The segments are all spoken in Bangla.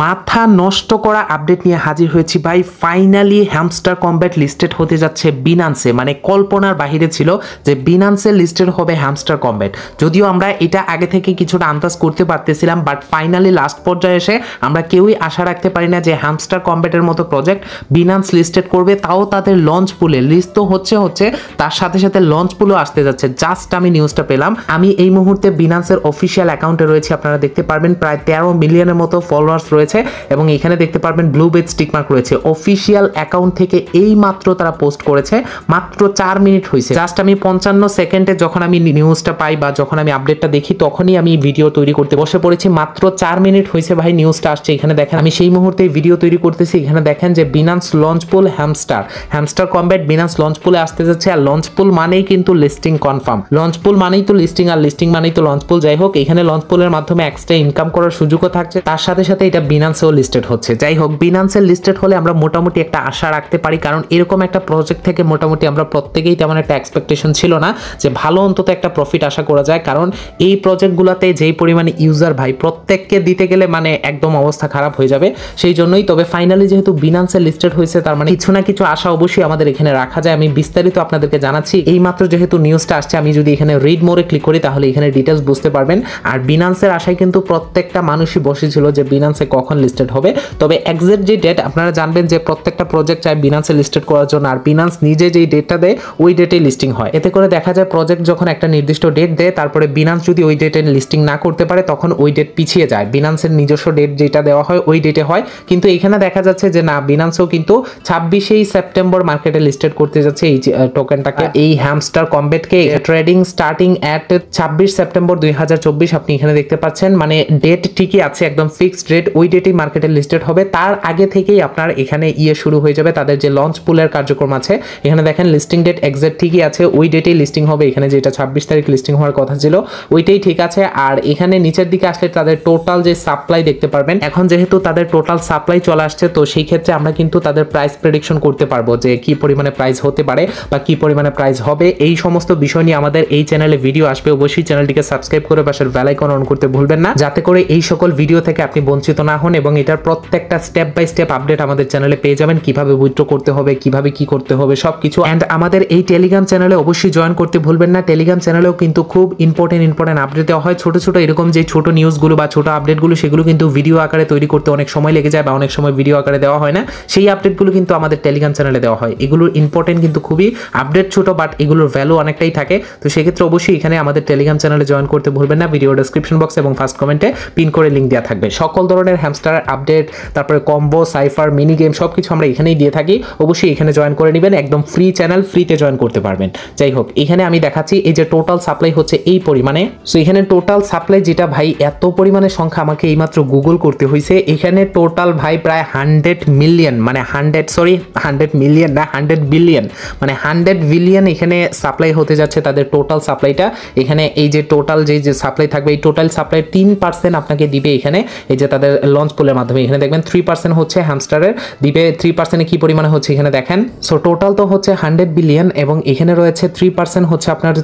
মাথা নষ্ট করা আপডেট নিয়ে হাজির হয়েছি ভাই। ফাইনালি হ্যামস্টার কম্ব্যাট লিস্টেড হতে যাচ্ছে বিনান্সে, মানে কল্পনার বাহিরে ছিল যে বিনান্সে লিস্টেড হবে হ্যামস্টার কম্ব্যাট। যদিও আমরা এটা আগে থেকে কিছুটা আন্দাজ করতে পারতেছিলাম, বাট ফাইনালি লাস্ট পর্যায়ে এসে আমরা কেউই আশা রাখতে পারি না যে হ্যামস্টার কম্ব্যাটের মতো প্রজেক্ট বিনান্স লিস্টেড করবে, তাও তাদের লঞ্চ পুলে। লিস্ট তো হচ্ছে তার সাথে সাথে লঞ্চ পুলও আসতে যাচ্ছে। জাস্ট আমি নিউজটা পেলাম। আমি এই মুহূর্তে বিনান্সের অফিসিয়াল অ্যাকাউন্টে রয়েছে, আপনারা দেখতে পারবেন প্রায় 13 মিলিয়নের মতো ফলোয়ার্স রয়েছে এবং এখানে দেখতে পারবেন ব্লু বেজ স্টিকমার্ক রয়েছে। অফিসিয়াল অ্যাকাউন্ট থেকে এই মাত্র তারা পোস্ট করেছে, মাত্র 4 মিনিট হয়েছে। জাস্ট আমি 55 সেকেন্ডে যখন আমি নিউজটা পাই বা যখন আমি আপডেটটা দেখি তখনই আমি ভিডিও তৈরি করতে বসে পড়েছি। মাত্র 4 মিনিট হয়েছে ভাই নিউজটা আসছে। এখানে দেখেন আমি সেই মুহূর্তে ভিডিও তৈরি করতেছি। এখানে দেখেন যে বিনান্স লঞ্চ পুল হ্যামস্টার কম্ব্যাট বিনান্স লঞ্চ পুলে আসতে যাচ্ছে। আর লঞ্চ পুল মানেই কিন্তু লিস্টিং কনফার্ম। লঞ্চ পুল মানেই তো লিস্টিং, আর লিস্টিং মানেই তো লঞ্চ পুল। যাই হোক, এখানে লঞ্চ পুলের মাধ্যমে এক্সট্রা ইনকাম করার সুযোগও থাকছে, তার সাথে সাথে এটা বিনান্সেও লিস্টেড হচ্ছে। যাই হোক, বিনান্সের লিস্টেড হলে আমরা মোটামুটি একটা আশা রাখতে পারি, কারণ এরকম একটা প্রজেক্ট থেকে মোটামুটি আমরা প্রত্যেকেই তেমন একটা এক্সপেকটেশন ছিল না যে ভালো অন্তত একটা প্রফিট আশা করা যায়, কারণ এই প্রজেক্টগুলোতে যেই পরিমাণে ইউজার ভাই প্রত্যেককে দিতে গেলে মানে একদম অবস্থা খারাপ হয়ে যাবে। সেই জন্যই তবে ফাইনালি যেহেতু বিনান্সের লিস্টেড হয়েছে, তার মানে কিছু না কিছু আশা অবশ্যই আমাদের এখানে রাখা যায়। আমি বিস্তারিত আপনাদেরকে জানাচ্ছি। এই মাত্র যেহেতু নিউজটা আসছে, আমি যদি এখানে রিড মোরে ক্লিক করি তাহলে এখানে ডিটেলস বুঝতে পারবেন। আর বিনান্সের আশায় কিন্তু প্রত্যেকটা মানুষই বসেছিল যে বিনান্সে কখন লিস্টেড হবে। তবে এক্সাক্ট যে ডেট আপনারা জানবেন যে প্রত্যেকটা প্রজেক্ট চায় বিনান্সে লিস্টেড করার জন্য, আর বিনান্স নিজে যেই ডেটটা দেয় ওই ডেটে লিস্টিং হয়। এতে করে দেখা যায় প্রজেক্ট যখন একটা নির্দিষ্ট ডেট দেয়, তারপরে বিনান্স যদি ওই ডেটে লিস্টিং না করতে পারে তখন ওই ডেট পিছিয়ে যায়। বিনান্সের নিজস্ব ডেট যেটা দেওয়া হয় ওই ডেটে হয়, কিন্তু এখানে দেখা যাচ্ছে যে না, বিনান্সও কিন্তু 26 সেপ্টেম্বর মার্কেটে লিস্টেড করতে যাচ্ছে এই টোকেনটাকে, এই হ্যামস্টার কম্ব্যাটকে। ট্রেডিং স্টার্টিং অ্যাট 26 সেপ্টেম্বর 2024 আপনি এখানে দেখতে পাচ্ছেন। মানে ডেট ঠিকই আছে, একদম ফিক্সড ডেট, ওই ডেটেই মার্কেটে লিস্টেড হবে। তার আগে থেকেই আপনার এখানে শুরু হয়ে যাবে তাদের যে লঞ্চ পুলের কার্যক্রম আছে। এখানে দেখেন লিস্টিং ডেট এক্সাক্ট ঠিকই আছে, ওই ডেটেই লিস্টিং হবে। এখানে যেটা 26 তারিখ লিস্টিং হওয়ার কথা ছিল ওইটাই ঠিক আছে। আর এখানে নিচের দিকে আসলে তাদের টোটাল যে সাপ্লাই দেখতে পারবেন। এখন যেহেতু তাদের টোটাল সাপ্লাই চলে আসছে, তো সেই ক্ষেত্রে আমরা কিন্তু তাদের প্রাইস প্রেডিকশন করতে পারবো যে কি পরিমাণে প্রাইস হতে পারে বা কি পরিমাণে প্রাইস হবে। এই সমস্ত বিষয় নিয়ে আমাদের এই চ্যানেলে ভিডিও আসবে। অবশ্যই চ্যানেলটিকে সাবস্ক্রাইব করে পাশের বেল আইকন অন করতে ভুলবেন না, যাতে করে এই সকল ভিডিও থেকে আপনি বঞ্চিত না হন এবং এটার প্রত্যেকটা স্টেপ বাই স্টেপ আপডেট আমাদের চ্যানেলে পেয়ে যাবেন। কিভাবে উইথড্র করতে হবে, কিভাবে কি করতে হবে সবকিছু। এন্ড আমাদের এই টেলিগ্রাম চ্যানেলে অবশ্যই জয়েন করতে ভুলবেন না। টেলিগ্রাম চ্যানেলেও কিন্তু খুব ইম্পর্টেন্ট আপডেট দেওয়া হয়। ছোট ছোট এরকম যে ছোট নিউজগুলো বা ছোট আপডেটগুলো, সেগুলো কিন্তু ভিডিও আকারে তৈরি করতে অনেক সময় লেগে যায় বা অনেক সময় ভিডিও আকারে দেওয়া হয় না। সেই আপডেটগুলো কিন্তু আমাদের টেলিগ্রাম চ্যানেলে দেওয়া হয়। এগুলোর ইম্পর্টেন্ট কিন্তু খুবই, আপডেট ছোট বাট এগুলোর ভ্যালু অনেকটাই থাকে। তো সেক্ষেত্রে অবশ্যই এখানে আমাদের টেলিগ্রাম চ্যানেলে জয়েন করতে ভুলবেন না। ভিডিও ডেসক্রিপশন বক্স এবং ফার্স্ট কমেন্টে পিন করে লিঙ্ক দেওয়া থাকবে। সকল ধরনের হ্যামস্টার আপডেট, তারপরে কম্বো, সাইফার, মিনি গেম সবকিছু আমরা এখানেই দিয়ে থাকি। অবশ্যই এখানে জয়েন করে নেবেন, একদম ফ্রি চ্যানেল, ফ্রিতে জয়েন করতে পারবেন। যাই হোক, এখানে আমি দেখাচ্ছি এই যে টোটাল সাপ্লাই হচ্ছে এই পরিমাণে। সো এখানে টোটাল সাপ্লাই যেটা ভাই এত পরিমাণে সংখ্যা আমাকে এইমাত্র গুগল করতে হয়েছে। এখানে টোটাল ভাই প্রায় 100 মিলিয়ন, মানে 100 মিলিয়ন না, 100 বিলিয়ন, মানে 100 বিলিয়ন এখানে সাপ্লাই হতে যাচ্ছে তাদের টোটাল সাপ্লাইটা। এখানে এই যে টোটাল যে সাপ্লাই থাকবে, এই টোটাল সাপ্লাই 3% আপনাকে দিবে এখানে এই যে তাদের লঞ্চ পুলের মাধ্যমে। এখানে দেখবেন 3% হচ্ছে হ্যামস্টারের দিবে। 3% কি পরিমাণে হচ্ছে এখানে দেখেন। সো টোটাল তো হচ্ছে 100 বিলিয়ন এবং এখানে রয়েছে 3% হচ্ছে আপনার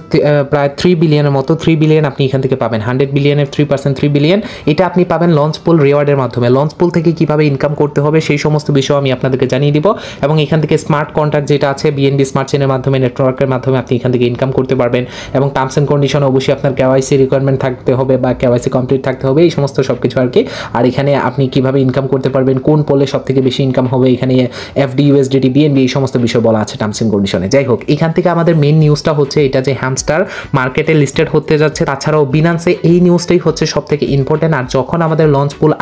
প্রায় 3 বিলিয়নের মতো। 3 বিলিয়ন আপনি এখান থেকে পাবেন। 100 বিলিয়নের 3% 3 বিলিয়ন, এটা আপনি পাবেন লঞ্চ পুল রিওয়ার্ডের মাধ্যমে। লঞ্চ পুল থেকে কিভাবে ইনকাম করতে হবে সেই সমস্ত বিষয় আমি আপনাদেরকে জানিয়ে দিব। এবং এখান থেকে স্মার্ট কন্ট্রাক্ট যেটা আছে বিএনবি স্মার্ট চেনের মাধ্যমে, নেটওয়ার্কের মাধ্যমে আপনি এখান থেকে ইনকাম করতে পারবেন। এবং টার্মস এন্ড কন্ডিশন অবশ্যই আপনার কেওয়াইসি রিকোয়ারমেন্ট থাকতে হবে বা কেওয়াইসি কমপ্লিট থাকতে হবে, এই সমস্ত সবকিছু আর কি। আর এখানে আপনি কিভাবে ইনকাম করতে পারবেন, কোন পোলে সব থেকে বেশি ইনকাম হবে, এখানে এফডি, ইউএসডিটি, বিএনবি এই সমস্ত বিষয় বলা আছে টার্মস এন্ড কন্ডিশনে। যাই হোক, এখান থেকে আমাদের মেইন নিউজটা হচ্ছে এটা যে হ্যামস্টার মার্কেটে লিস্টেড হতে যাচ্ছে। তাছাড়াও বিনান্সে এই নিউজটাই হচ্ছে সব থেকে ইম্পর্টেন্ট। আর যখন আমাদের লঞ্চ পুল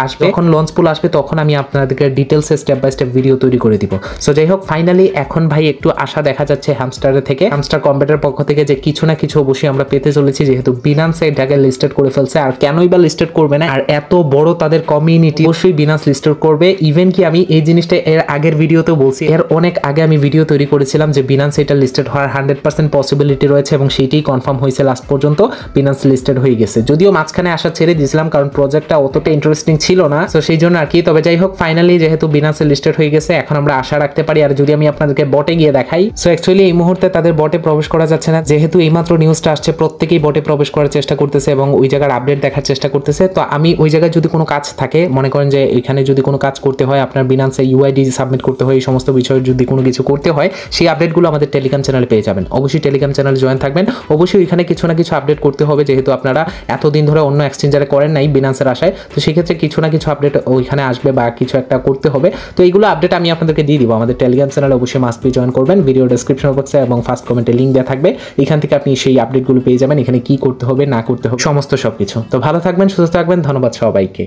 আসবে, তখন আমি আপনাদেরকে ডিটেলসে স্টেপ বাই স্টেপ ভিডিও তৈরি করে দিব। সো যাই হোক, ফাইনালি এখন ভাই একটু আশা দেখা যাচ্ছে হ্যামস্টারের থেকে, হ্যামস্টার কম্ব্যাটের পক্ষ থেকে যে কিছু না কিছু অবশ্যই আমরা পেতে চলেছি, যেহেতু বিনান্সে এটাকে লিস্টেড করে ফেলছে। আর কেনই বা লিস্টেড করবে না, আর এত বড় তাদের কমিউনিটি, অবশ্যই বিনান্স লিস্টেড করবে। ইভেন কি আমি এই জিনিসটা এর আগের ভিডিওতেও বলছি, এর অনেক আগে আমি ভিডিও তৈরি করেছিলাম যে বিনান্স এটা লিস্টেড হওয়ার 100% পসিবিলিটি রয়েছে এবং সেইটাই কনফার্ম হয়েছে। লাস্ট পর্যন্ত বিনান্স লিস্টেড হয়ে গেছে, যদিও মাঝখানে আসা ছেড়ে দিয়েছিলাম কারণ প্রজেক্টটা অতটা ইন্টারেস্টিং ছিল না, তো সেই জন্য আর কি। তবে যাই হোক, ফাইনালি যেহেতু বিনান্সে লিস্টেড হয়ে গেছে, এখন আমরা আশা রাখতে পারি। আর যদি আমি আপনাদেরকে বটে গিয়ে দেখাই, সো অ্যাকচুয়ালি এই মুহূর্তে তাদের বটে প্রবেশ করা যাচ্ছে না, যেহেতু এইমাত্র নিউজটা আসছে। প্রত্যেকেই বটে প্রবেশ করার চেষ্টা করতেছে এবং ওই জায়গার আপডেট দেখার চেষ্টা করতেছে। তো আমি ওই জায়গায় যদি কোনো কাজ থাকে মনে করেন যে এখানে যদি কোনো কাজ করতে হয়, আপনার বিনান্সে ইউআইডি সাবমিট করতে হয়, এই সমস্ত বিষয়ে যদি কোনো কিছু করতে হয়, সেই আপডেটগুলো আমাদের টেলিগ্রাম চ্যানেলে পেয়ে যাবেন। অবশ্যই টেলিগ্রাম চ্যানেলে জয়েন থাকবেন। অবশ্যই এখানে কিছু না কিছু আপডেট করতে হবে, যেহেতু আপনারা এতদিন ধরে অন্য এক্সচেঞ্জারে করেন নাই বিনান্সের আশায়, তো সেক্ষেত্রে কিছু না কিছু আপডেট ওইখানে আসবে বা কিছু একটা করতে হবে। তো এইগুলো আপডেট আমি আপনাদেরকে দিয়ে দিব। আমাদের টেলিগ্রাম চ্যানেলে অবশ্যই মাস্ট বি জয়েন করবেন। ভিডিও ডেসক্রিপশন বক্সে এবং ফার্স্ট কমেন্টে লিঙ্ক দেওয়া থাকবে, এখান থেকে আপনি সেই আপডেটগুলো পেয়ে যাবেন, এখানে কি করতে হবে না করতে হবে সমস্ত সবকিছু। তো ভালো থাকবেন, সুস্থ থাকবেন, ধন্যবাদ সবাইকে।